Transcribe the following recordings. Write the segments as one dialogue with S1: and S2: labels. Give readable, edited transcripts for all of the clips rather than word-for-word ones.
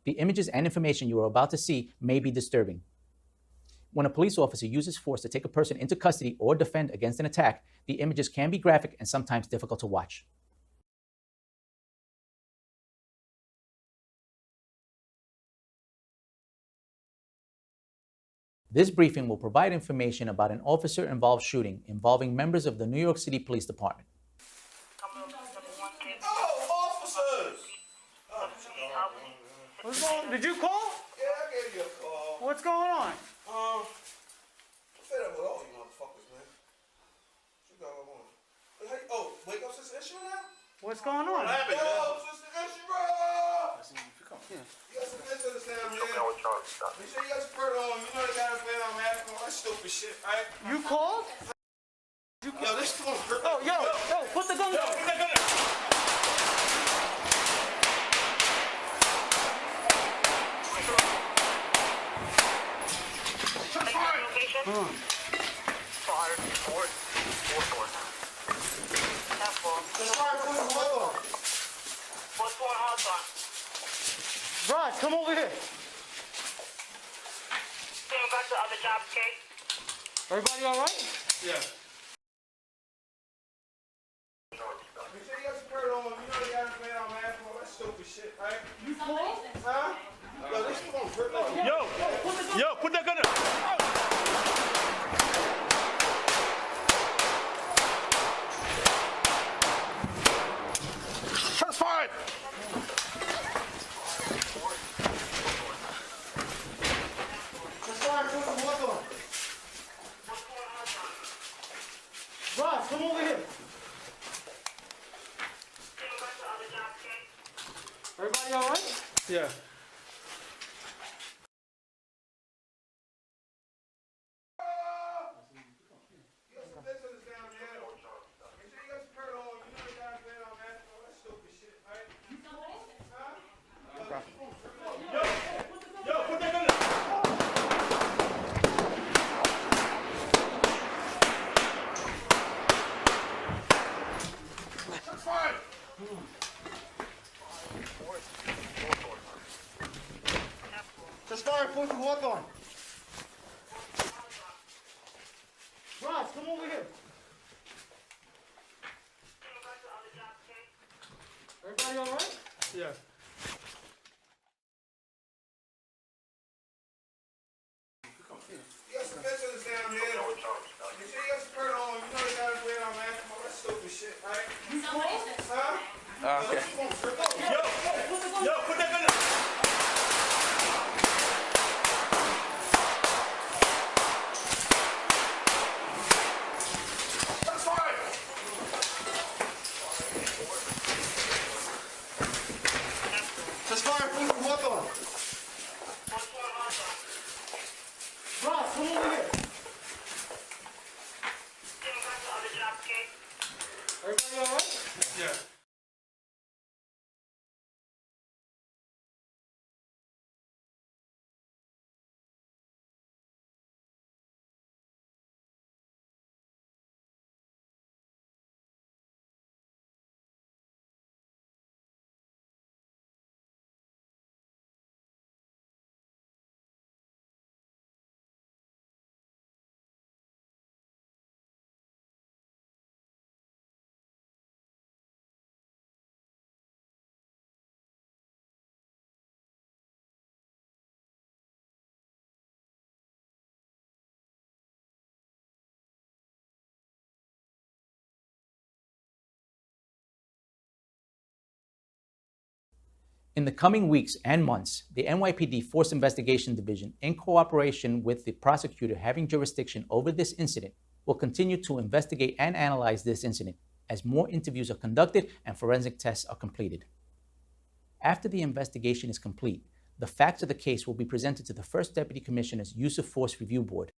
S1: The images and information you are about to see may be disturbing. When a police officer uses force to take a person into custody or defend against an attack, the images can be graphic and sometimes difficult to watch. This briefing will provide information about an officer-involved shooting involving members of the New York City Police Department.
S2: Oh, officers!
S3: What's going on? Did you call?
S2: Yeah, I gave you a call.
S3: What's going on?
S2: I'm fed up with all you motherfuckers, man. What you got going on? Hey, oh, wake up Sister Ishmael now?
S3: What's going on?
S2: What happened? Yo, Sister Ishmael! You got some visitors down here. Make sure you got your shirt on. You know they got us wearing our mask and all that stupid shit, right?
S3: You called?
S2: Yo, this phone hurt.
S3: Oh, yo, put the gun down.
S2: Put that gun down.
S4: What's going on, son?
S3: Rod, come over here.
S4: Came back to other jobs, Kate?
S3: Everybody all right?
S2: Yeah. Make sure you got your shirt on. You know they got us wearing our mask and all that stupid shit, right?
S3: You called?
S2: Huh? Yo, this phone hurt.
S5: Yo, put that gun down. Shots fired.
S3: Rod, come over here.
S4: Came back to other jobs, Kate?
S3: Everybody all right?
S5: Yeah.
S2: You got some visitors down here. Make sure you got your shirt on. You know they got us wearing our mask and all that stupid shit, right? Huh?
S5: Yo, put that gun down.
S2: Shots fired.
S3: Just fire, put the Hawthorne. Rod, come over here.
S4: Came back to other jobs, Kate?
S3: Everybody all right?
S5: Yeah.
S2: You got some visitors down here. Make sure you got your shirt on. You know they got us wearing our mask and all that stupid shit, right? Huh?
S5: Okay.
S2: This phone hurt.
S5: Yo, put that gun down.
S2: Shots fired.
S3: Just fire, put the Hawthorne.
S4: What's going on, son?
S3: Rod, come over here.
S4: Came back to other jobs, Kate?
S3: Everybody all right?
S5: Yeah.
S1: In the coming weeks and months, the NYPD Force Investigation Division, in cooperation with the prosecutor having jurisdiction over this incident, will continue to investigate and analyze this incident as more interviews are conducted and forensic tests are completed. After the investigation is complete, the facts of the case will be presented to the First Deputy Commissioner's Use of Force Review Board.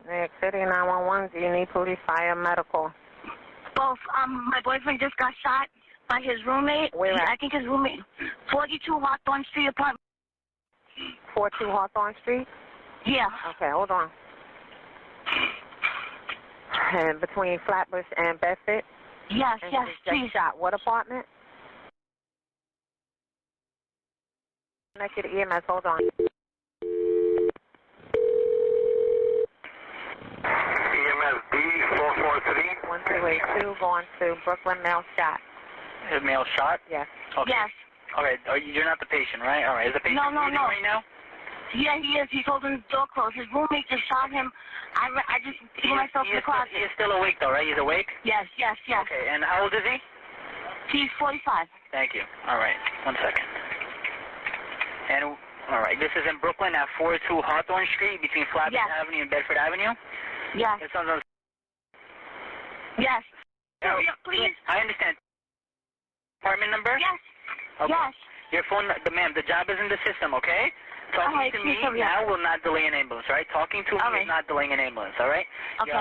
S6: New York City 911. Do you need police, fire, medical?
S4: Both. My boyfriend just got shot by his roommate.
S6: Where at?
S4: I think his roommate. 42 Hawthorne Street apartment.
S6: 42 Hawthorne Street?
S4: Yeah.
S6: Okay, hold on. And between Flatbush and Bedford?
S4: Yes,
S6: And
S4: yes,
S6: he
S4: please.
S6: just shot what apartment? Connected EMS, hold on.
S7: EMS D443.
S6: 1282 going to Brooklyn, male shot.
S7: Is male shot?
S6: Yes.
S7: Okay.
S4: Yes.
S7: Okay, you're not the patient, right? All right. Is the patient breathing right now?
S4: Yeah, he is. He's holding the door closed. His roommate just shot him. I just threw myself in the closet.
S7: He is still awake, though, right? He's awake?
S4: Yes, yes, yes.
S7: Okay, and how old is he?
S4: He's 45.
S7: Thank you. All right, 1 second. And, all right, this is in Brooklyn at 42 Hawthorne Street between Flatbush
S4: Yes.
S7: Avenue and Bedford Avenue?
S4: Yes.
S7: It sounds on...
S4: Yes.
S7: No,
S4: Hurry up, please.
S7: I understand. Apartment number?
S4: Yes.
S7: Okay.
S4: Yes.
S7: Your phone, ma'am, the job is in the system, okay? Talking
S4: right,
S7: to
S4: please
S7: me
S4: hurry up.
S7: now will not delay an ambulance, all right? Talking to
S4: All
S7: me
S4: right.
S7: is not delaying an ambulance, all right?
S4: Okay.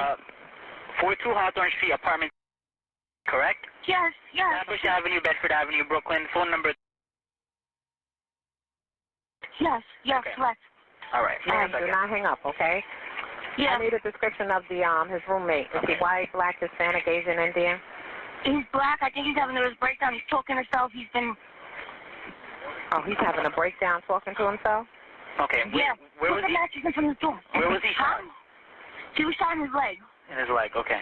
S7: 42 Hawthorne Street, apartment, correct?
S4: Yes, yes.
S7: Flatbush Avenue, Bedford Avenue, Brooklyn. Phone number.
S4: Yes, yes,
S7: Okay.
S4: correct.
S7: All right.
S6: Ma'am, do
S7: Second.
S6: not hang up, okay?
S4: Yeah.
S6: I need a description of the his roommate. Is he
S7: Okay.
S6: white, black, Hispanic, Asian, Indian?
S4: He's black. I think he's having a nervous breakdown. He's choking himself. He's been...
S6: Oh, he's having a breakdown talking to himself?
S7: Okay.
S4: Yeah.
S7: Where
S4: Put
S7: was
S4: the
S7: he?
S4: matches in front of the door.
S7: Where was he shot?
S4: He was shot in his leg.
S7: In his leg. Okay.